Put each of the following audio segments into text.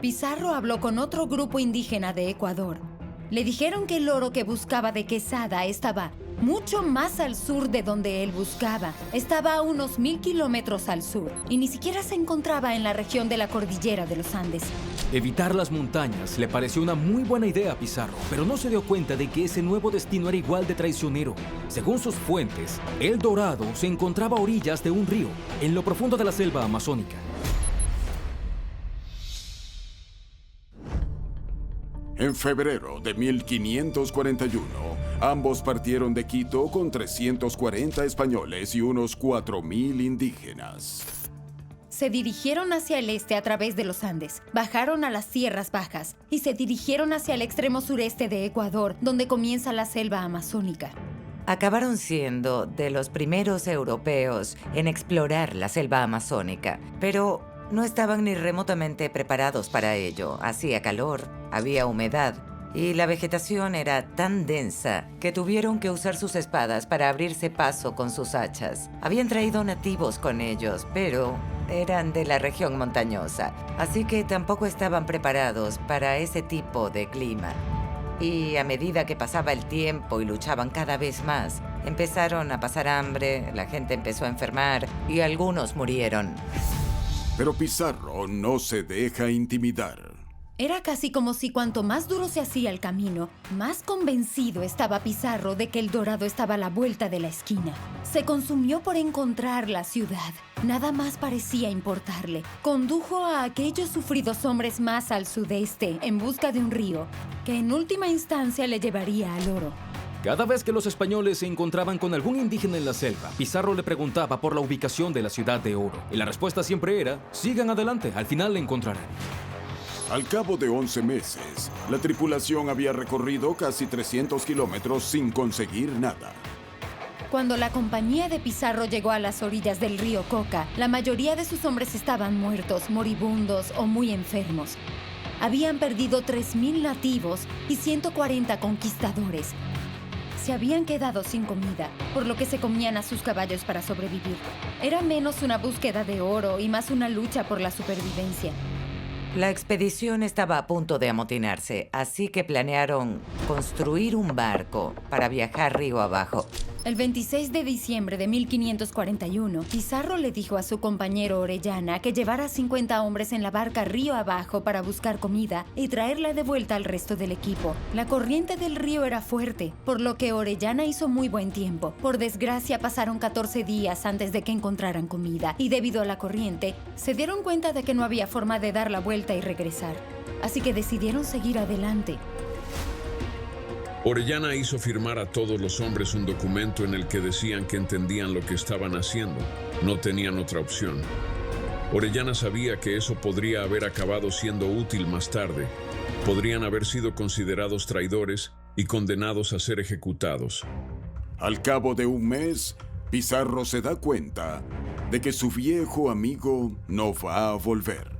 Pizarro habló con otro grupo indígena de Ecuador. Le dijeron que el oro que buscaba de Quesada estaba mucho más al sur de donde él buscaba. Estaba a unos 1000 kilómetros al sur y ni siquiera se encontraba en la región de la cordillera de los Andes. Evitar las montañas le pareció una muy buena idea a Pizarro, pero no se dio cuenta de que ese nuevo destino era igual de traicionero. Según sus fuentes, El Dorado se encontraba a orillas de un río, en lo profundo de la selva amazónica. En febrero de 1541, ambos partieron de Quito con 340 españoles y unos 4000 indígenas. Se dirigieron hacia el este a través de los Andes, bajaron a las Sierras Bajas y se dirigieron hacia el extremo sureste de Ecuador, donde comienza la selva amazónica. Acabaron siendo de los primeros europeos en explorar la selva amazónica, pero no estaban ni remotamente preparados para ello. Hacía calor, había humedad y la vegetación era tan densa que tuvieron que usar sus espadas para abrirse paso con sus hachas. Habían traído nativos con ellos, pero eran de la región montañosa, así que tampoco estaban preparados para ese tipo de clima. Y a medida que pasaba el tiempo y luchaban cada vez más, empezaron a pasar hambre, la gente empezó a enfermar y algunos murieron. Pero Pizarro no se deja intimidar. Era casi como si cuanto más duro se hacía el camino, más convencido estaba Pizarro de que El Dorado estaba a la vuelta de la esquina. Se consumió por encontrar la ciudad. Nada más parecía importarle. Condujo a aquellos sufridos hombres más al sudeste en busca de un río, que en última instancia le llevaría al oro. Cada vez que los españoles se encontraban con algún indígena en la selva, Pizarro le preguntaba por la ubicación de la ciudad de oro. Y la respuesta siempre era: sigan adelante, al final la encontrarán. Al cabo de 11 meses, la tripulación había recorrido casi 300 kilómetros sin conseguir nada. Cuando la compañía de Pizarro llegó a las orillas del río Coca, la mayoría de sus hombres estaban muertos, moribundos o muy enfermos. Habían perdido 3000 nativos y 140 conquistadores. Se habían quedado sin comida, por lo que se comían a sus caballos para sobrevivir. Era menos una búsqueda de oro y más una lucha por la supervivencia. La expedición estaba a punto de amotinarse, así que planearon construir un barco para viajar río abajo. El 26 de diciembre de 1541, Pizarro le dijo a su compañero Orellana que llevara 50 hombres en la barca río abajo para buscar comida y traerla de vuelta al resto del equipo. La corriente del río era fuerte, por lo que Orellana hizo muy buen tiempo. Por desgracia, pasaron 14 días antes de que encontraran comida y debido a la corriente, se dieron cuenta de que no había forma de dar la vuelta y regresar. Así que decidieron seguir adelante. Orellana hizo firmar a todos los hombres un documento en el que decían que entendían lo que estaban haciendo. No tenían otra opción. Orellana sabía que eso podría haber acabado siendo útil más tarde. Podrían haber sido considerados traidores y condenados a ser ejecutados. Al cabo de un mes, Pizarro se da cuenta de que su viejo amigo no va a volver.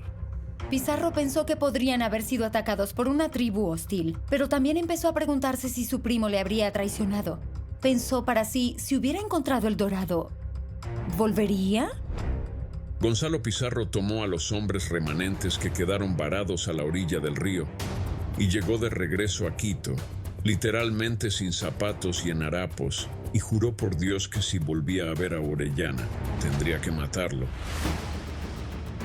Pizarro pensó que podrían haber sido atacados por una tribu hostil, pero también empezó a preguntarse si su primo le habría traicionado. Pensó para sí, si hubiera encontrado El Dorado, ¿volvería? Gonzalo Pizarro tomó a los hombres remanentes que quedaron varados a la orilla del río y llegó de regreso a Quito, literalmente sin zapatos y en harapos, y juró por Dios que si volvía a ver a Orellana, tendría que matarlo.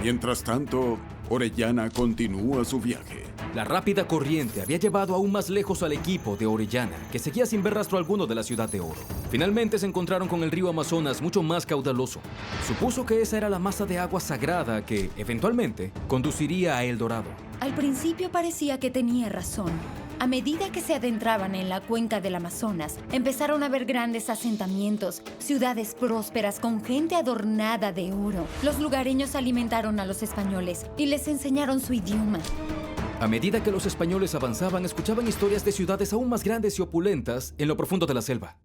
Mientras tanto, Orellana continúa su viaje. La rápida corriente había llevado aún más lejos al equipo de Orellana, que seguía sin ver rastro alguno de la ciudad de oro. Finalmente se encontraron con el río Amazonas mucho más caudaloso. Supuso que esa era la masa de agua sagrada que, eventualmente, conduciría a El Dorado. Al principio parecía que tenía razón. A medida que se adentraban en la cuenca del Amazonas, empezaron a ver grandes asentamientos, ciudades prósperas con gente adornada de oro. Los lugareños alimentaron a los españoles y les enseñaron su idioma. A medida que los españoles avanzaban, escuchaban historias de ciudades aún más grandes y opulentas en lo profundo de la selva.